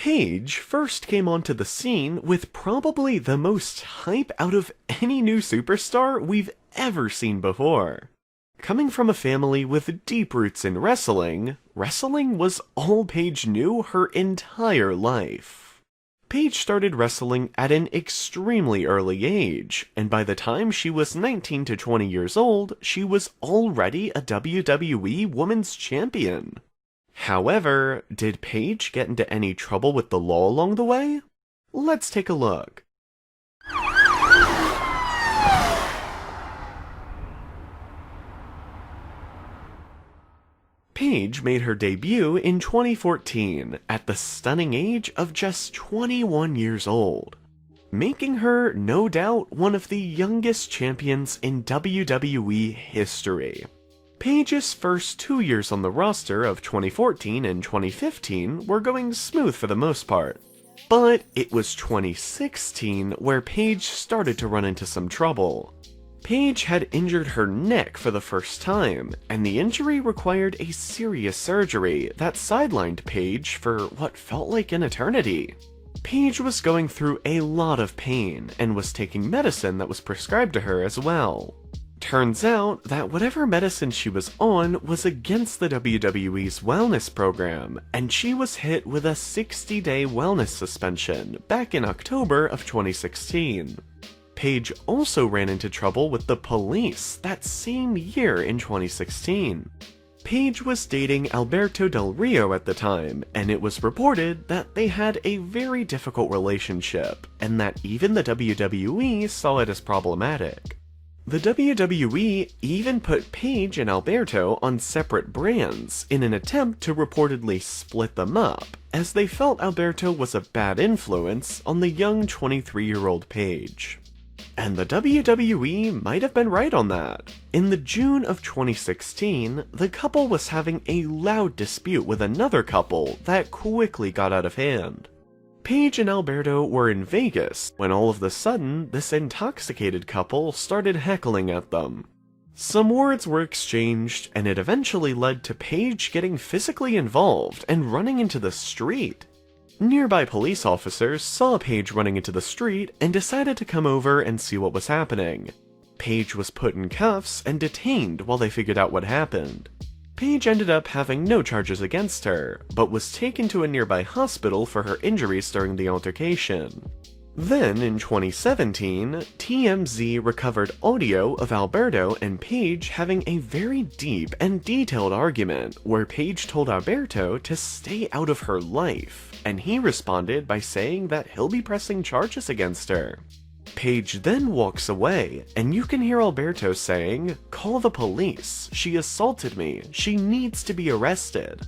Paige first came onto the scene with probably the most hype out of any new superstar we've ever seen before. Coming from a family with deep roots in wrestling, wrestling was all Paige knew her entire life. Paige started wrestling at an extremely early age, and by the time she was 19 to 20 years old, she was already a WWE Women's Champion. However, did Paige get into any trouble with the law along the way? Let's take a look. Paige made her debut in 2014 at the stunning age of just 21 years old, making her, no doubt, one of the youngest champions in WWE history. Paige's first 2 years on the roster of 2014 and 2015 were going smooth for the most part, but it was 2016 where Paige started to run into some trouble. Paige had injured her neck for the first time, and the injury required a serious surgery that sidelined Paige for what felt like an eternity. Paige was going through a lot of pain and was taking medicine that was prescribed to her as well. Turns out that whatever medicine she was on was against the WWE's wellness program, and she was hit with a 60-day wellness suspension back in October of 2016. Paige also ran into trouble with the police that same year in 2016. Paige was dating Alberto Del Rio at the time, and it was reported that they had a very difficult relationship, and that even the WWE saw it as problematic. The WWE even put Paige and Alberto on separate brands in an attempt to reportedly split them up, as they felt Alberto was a bad influence on the young 23-year-old Paige. And the WWE might have been right on that. In the June of 2016, the couple was having a loud dispute with another couple that quickly got out of hand. Paige and Alberto were in Vegas when all of a sudden this intoxicated couple started heckling at them. Some words were exchanged, and it eventually led to Paige getting physically involved and running into the street. Nearby police officers saw Paige running into the street and decided to come over and see what was happening. Paige was put in cuffs and detained while they figured out what happened. Paige ended up having no charges against her, but was taken to a nearby hospital for her injuries during the altercation. Then, in 2017, TMZ recovered audio of Alberto and Paige having a very deep and detailed argument where Paige told Alberto to stay out of her life, and he responded by saying that he'll be pressing charges against her. Paige then walks away, and you can hear Alberto saying, "Call the police, she assaulted me, she needs to be arrested."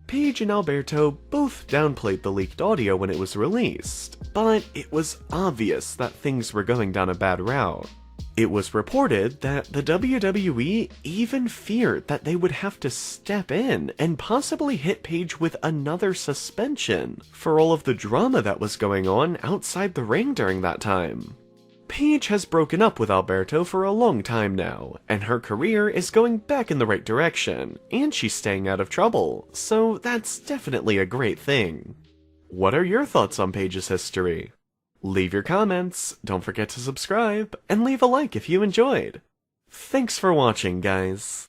Paige and Alberto both downplayed the leaked audio when it was released, but it was obvious that things were going down a bad route. It was reported that the WWE even feared that they would have to step in and possibly hit Paige with another suspension for all of the drama that was going on outside the ring during that time. Paige has broken up with Alberto for a long time now, and her career is going back in the right direction, and she's staying out of trouble, so that's definitely a great thing. What are your thoughts on Paige's history? Leave your comments, don't forget to subscribe, and leave a like if you enjoyed. Thanks for watching, guys.